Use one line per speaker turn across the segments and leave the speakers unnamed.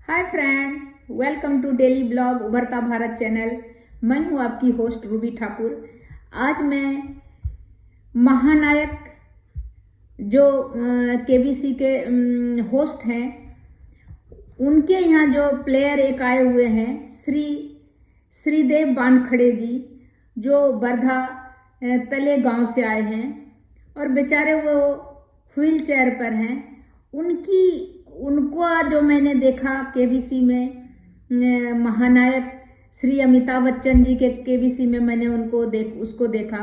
Hi friend, welcome to daily blog Ubharta Bharat channel. मैं हूं आपकी होस्ट रूबी ठाकुर। आज मैं महानायक जो केबीसी के होस्ट हैं, उनके यहाँ जो प्लेयर एक आए हुए हैं, श्रीदेव वानखड़े जी, जो वर्धा तले गांव से आए हैं और बेचारे वो व्हील चेयर पर हैं। उनको जो मैंने देखा केबीसी में, महानायक श्री अमिताभ बच्चन जी के केबीसी में मैंने उसको देखा।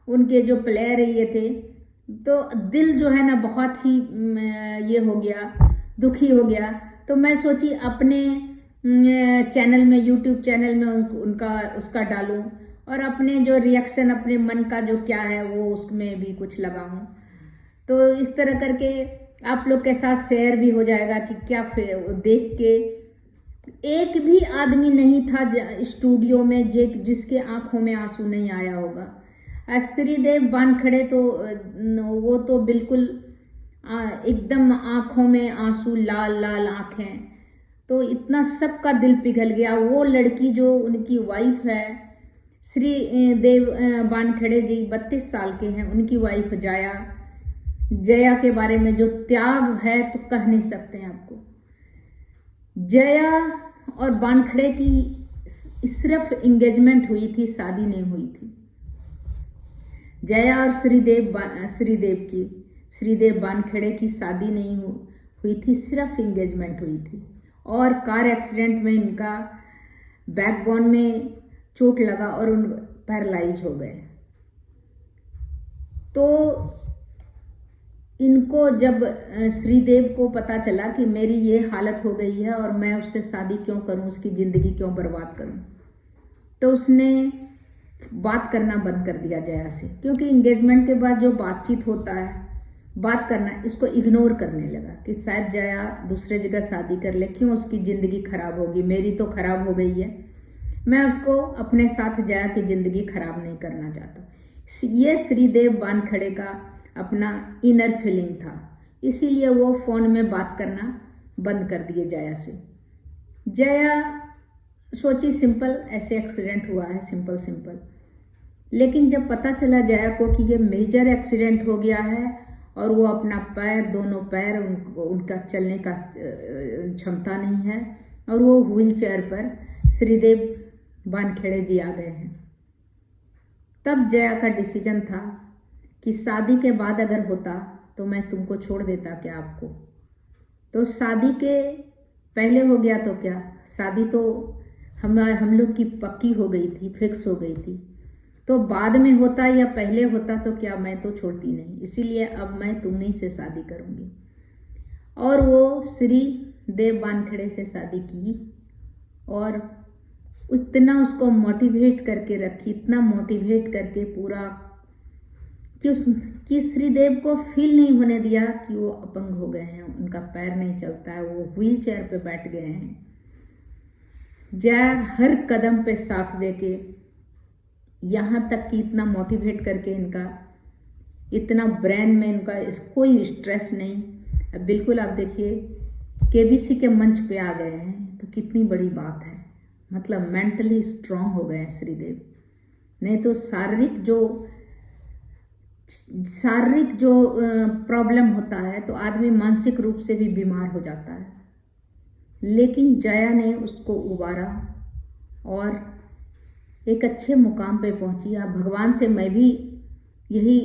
उनके जो प्लेयर ये थे, तो दिल जो है ना बहुत ही ये हो गया, दुखी हो गया। तो मैं सोची अपने चैनल में, यूट्यूब चैनल में उसका डालूं और अपने जो रिएक्शन, अपने मन का जो क्या है वो उसमें भी कुछ लगाऊं। तो इस तरह करके आप लोग के साथ शेयर भी हो जाएगा कि क्या देख के एक भी आदमी नहीं था स्टूडियो में जिसके आंखों में आंसू नहीं आया होगा। श्रीदेव वानखड़े तो वो तो बिल्कुल एकदम आंखों में आंसू, लाल लाल आंखें। तो इतना सबका दिल पिघल गया। वो लड़की जो उनकी वाइफ है, श्रीदेव वानखड़े जी 32 साल के हैं, उनकी वाइफ जया के बारे में जो त्याग है तो कह नहीं सकते हैं आपको। जया और वानखड़े की सिर्फ एंगेजमेंट हुई थी, शादी नहीं हुई थी। जया और श्रीदेव वानखड़े की शादी नहीं हुई थी, सिर्फ एंगेजमेंट हुई थी। और कार एक्सीडेंट में इनका बैकबोन में चोट लगा और उन पैरालाइज हो गए। तो इनको जब श्रीदेव को पता चला कि मेरी ये हालत हो गई है और मैं उससे शादी क्यों करूं, उसकी ज़िंदगी क्यों बर्बाद करूं, तो उसने बात करना बंद कर दिया जया से। क्योंकि इंगेजमेंट के बाद जो बातचीत होता है, बात करना, इसको इग्नोर करने लगा कि शायद जया दूसरे जगह शादी कर ले, क्यों उसकी ज़िंदगी खराब होगी, मेरी तो खराब हो गई है। मैं उसको अपने साथ जया की ज़िंदगी खराब नहीं करना चाहता। ये श्रीदेव वानखड़े का अपना इनर फीलिंग था, इसीलिए वो फ़ोन में बात करना बंद कर दिए जया से। जया सोची सिंपल, ऐसे एक्सीडेंट हुआ है, सिंपल। लेकिन जब पता चला जया को कि ये मेजर एक्सीडेंट हो गया है और वो अपना पैर, दोनों पैर उनका चलने का क्षमता नहीं है और वो व्हील चेयर पर श्रीदेव वानखड़े जी आ गए हैं, तब जया का डिसीजन था कि शादी के बाद अगर होता तो मैं तुमको छोड़ देता क्या आपको। तो शादी के पहले हो गया तो क्या, शादी तो हम लोग की पक्की हो गई थी, फिक्स हो गई थी। तो बाद में होता या पहले होता तो क्या, मैं तो छोड़ती नहीं। इसीलिए अब मैं तुम्हीं से शादी करूँगी। और वो श्रीदेव वानखड़े से शादी की और इतना उसको मोटिवेट करके रखी, इतना मोटिवेट करके पूरा कि श्रीदेव को फील नहीं होने दिया कि वो अपंग हो गए हैं, उनका पैर नहीं चलता है, वो व्हील चेयर पे बैठ गए हैं। जया हर कदम पे साथ देके, यहाँ तक कि इतना मोटिवेट करके, इनका इतना ब्रेन में इनका कोई स्ट्रेस नहीं। अब बिल्कुल आप देखिए केबीसी के मंच पे आ गए हैं, तो कितनी बड़ी बात है। मतलब मेंटली स्ट्रांग हो गए हैं श्रीदेव। नहीं तो शारीरिक जो प्रॉब्लम होता है तो आदमी मानसिक रूप से भी बीमार हो जाता है। लेकिन जया ने उसको उबारा और एक अच्छे मुकाम पे पहुंची। अब भगवान से मैं भी यही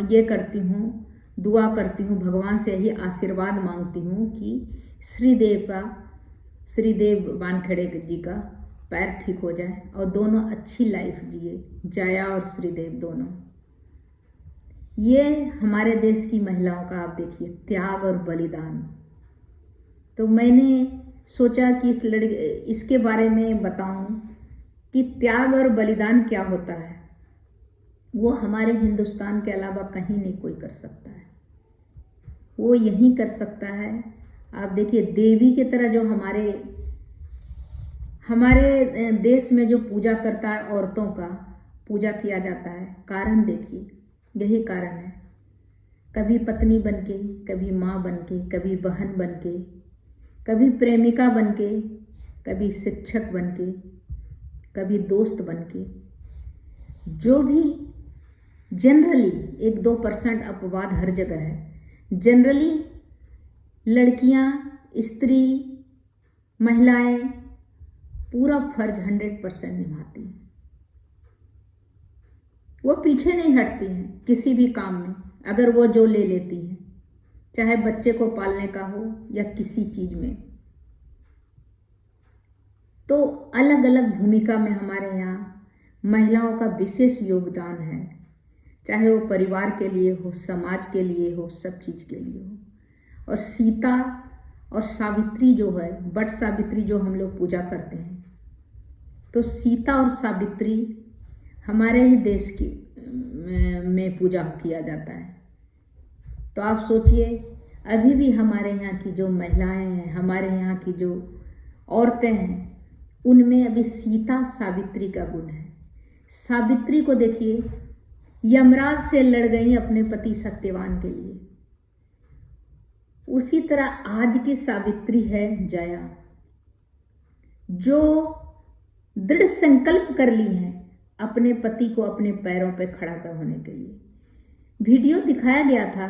ये करती हूँ, दुआ करती हूँ, भगवान से यही आशीर्वाद मांगती हूँ कि श्रीदेव वानखड़े जी का पैर ठीक हो जाए और दोनों अच्छी लाइफ जिए, जया और श्रीदेव दोनों। ये हमारे देश की महिलाओं का आप देखिए त्याग और बलिदान। तो मैंने सोचा कि इसके बारे में बताऊं कि त्याग और बलिदान क्या होता है। वो हमारे हिंदुस्तान के अलावा कहीं नहीं कोई कर सकता है, वो यहीं कर सकता है। आप देखिए देवी की तरह जो हमारे देश में जो पूजा करता है, औरतों का पूजा किया जाता है, कारण देखिए यही कारण है। कभी पत्नी बनके, कभी माँ बनके, कभी बहन बनके, कभी प्रेमिका बनके, कभी शिक्षक बनके, कभी दोस्त बनके, जो भी जनरली 1-2% अपवाद हर जगह है। जनरली लड़कियां, स्त्री, महिलाएं पूरा फर्ज 100% निभाती हैं। वो पीछे नहीं हटती हैं किसी भी काम में, अगर वो जो ले लेती हैं, चाहे बच्चे को पालने का हो या किसी चीज में। तो अलग अलग भूमिका में हमारे यहाँ महिलाओं का विशेष योगदान है, चाहे वो परिवार के लिए हो, समाज के लिए हो, सब चीज के लिए हो। और सीता और सावित्री जो है, वट सावित्री जो हम लोग पूजा करते हैं, तो सीता और सावित्री हमारे ही देश की में पूजा किया जाता है। तो आप सोचिए, अभी भी हमारे यहाँ की जो महिलाएं हैं, हमारे यहाँ की जो औरतें हैं, उनमें अभी सीता सावित्री का गुण है। सावित्री को देखिए, यमराज से लड़ गई अपने पति सत्यवान के लिए। उसी तरह आज की सावित्री है जया, जो दृढ़ संकल्प कर ली है अपने पति को अपने पैरों पर खड़ा कर होने के लिए। वीडियो दिखाया गया था,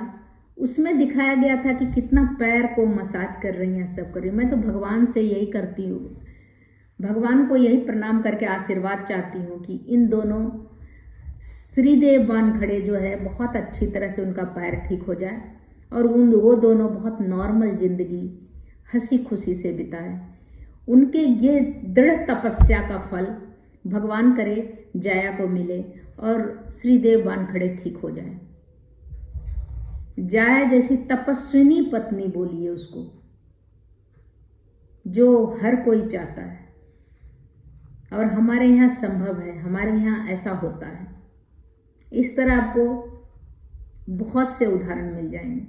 उसमें दिखाया गया था कि कितना पैर को मसाज कर रही हैं, सब कर रही हैं। मैं तो भगवान से यही करती हूँ, भगवान को यही प्रणाम करके आशीर्वाद चाहती हूँ कि इन दोनों श्रीदेव वानखड़े जो है बहुत अच्छी तरह से उनका पैर ठीक हो जाए और वो दोनों बहुत नॉर्मल जिंदगी हंसी खुशी से बिताए। उनके ये दृढ़ तपस्या का फल भगवान करे जया को मिले और श्रीदेव वानखड़े ठीक हो जाए। जया जैसी तपस्विनी पत्नी बोलिए उसको, जो हर कोई चाहता है, और हमारे यहाँ संभव है, हमारे यहाँ ऐसा होता है। इस तरह आपको बहुत से उदाहरण मिल जाएंगे,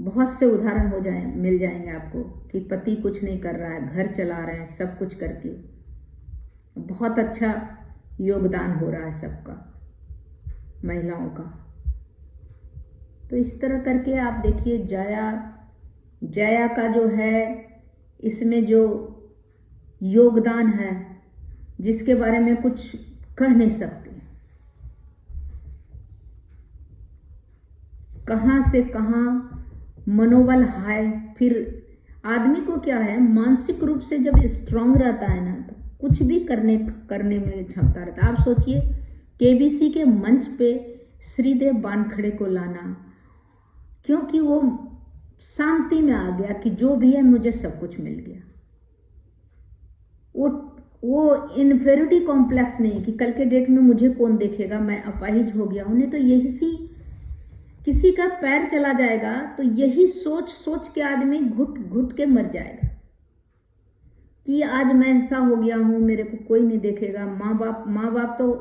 बहुत से उदाहरण मिल जाएंगे आपको कि पति कुछ नहीं कर रहा है, घर चला रहे हैं, सब कुछ करके बहुत अच्छा योगदान हो रहा है सबका, महिलाओं का। तो इस तरह करके आप देखिए, जया का जो है इसमें जो योगदान है, जिसके बारे में कुछ कह नहीं सकते। कहां से कहां मनोबल हाय। फिर आदमी को क्या है, मानसिक रूप से जब स्ट्रांग रहता है ना, तो कुछ भी करने में क्षमता रहता है। आप सोचिए, केबीसी के मंच पे श्रीदेव वानखड़े को लाना, क्योंकि वो शांति में आ गया कि जो भी है मुझे सब कुछ मिल गया। वो इन्फेरिटी कॉम्प्लेक्स नहीं कि कल के डेट में मुझे कौन देखेगा, मैं अपाहिज हो गया। उन्हें तो यही किसी का पैर चला जाएगा तो यही सोच सोच के आदमी घुट घुट के मर जाएगा कि आज मैं ऐसा हो गया हूं, मेरे को कोई नहीं देखेगा। माँ बाप तो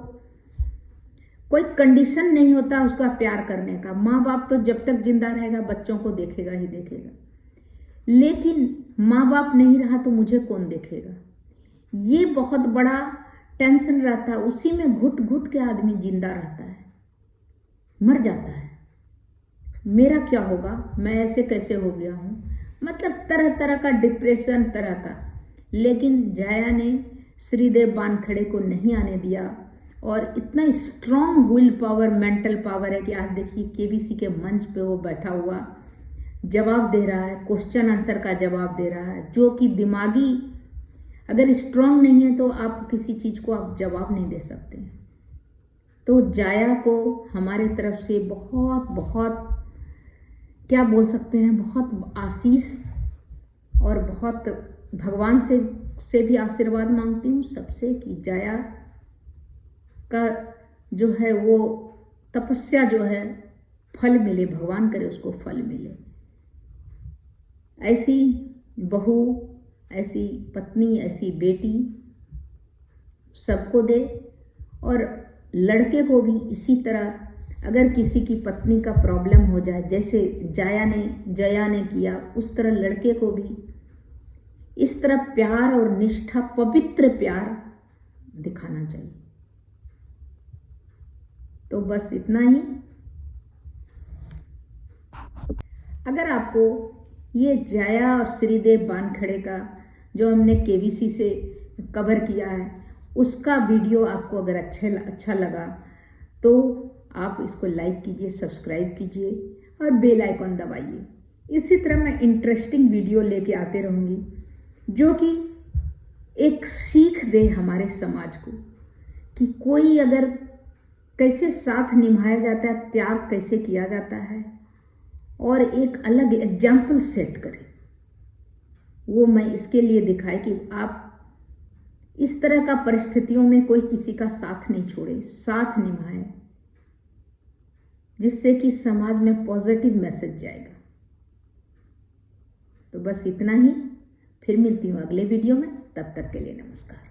कोई कंडीशन नहीं होता उसका प्यार करने का। माँ बाप तो जब तक जिंदा रहेगा बच्चों को देखेगा ही देखेगा, लेकिन माँ बाप नहीं रहा तो मुझे कौन देखेगा, ये बहुत बड़ा टेंशन रहता है। उसी में घुट घुट के आदमी जिंदा रहता है, मर जाता है। मेरा क्या होगा, मैं ऐसे कैसे हो गया हूं, मतलब तरह तरह का डिप्रेशन, तरह का। लेकिन जया ने श्रीदेव वानखड़े को नहीं आने दिया, और इतना strong will power, mental power है कि आज देखिए केबीसी के मंच पे वो बैठा हुआ जवाब दे रहा है, क्वेश्चन आंसर का जवाब दे रहा है, जो कि दिमागी अगर स्ट्रांग नहीं है तो आप किसी चीज को आप जवाब नहीं दे सकते। तो जया को हमारे तरफ से बहुत बहुत क्या बोल सकते हैं, बहुत आशीष और बहुत भगवान से भी आशीर्वाद मांगती हूँ सबसे कि जया का जो है वो तपस्या जो है फल मिले, भगवान करे उसको फल मिले। ऐसी बहू, ऐसी पत्नी, ऐसी बेटी सबको दे। और लड़के को भी इसी तरह, अगर किसी की पत्नी का प्रॉब्लम हो जाए, जैसे जया ने किया, उस तरह लड़के को भी इस तरह प्यार और निष्ठा, पवित्र प्यार दिखाना चाहिए। तो बस इतना ही। अगर आपको ये जया और श्रीदेव बानखड़े का जो हमने केबीसी से कवर किया है, उसका वीडियो आपको अगर अच्छा लगा तो आप इसको लाइक कीजिए, सब्सक्राइब कीजिए और बेल आइकॉन दबाइए। इसी तरह मैं इंटरेस्टिंग वीडियो लेके आते रहूँगी जो कि एक सीख दे हमारे समाज को कि कोई अगर कैसे साथ निभाया जाता है, त्याग कैसे किया जाता है और एक अलग एग्जाम्पल सेट करे। वो मैं इसके लिए दिखाए कि आप इस तरह का परिस्थितियों में कोई किसी का साथ नहीं छोड़े, साथ निभाए, जिससे कि समाज में पॉजिटिव मैसेज जाएगा। तो बस इतना ही, फिर मिलती हूँ अगले वीडियो में। तब तक के लिए नमस्कार।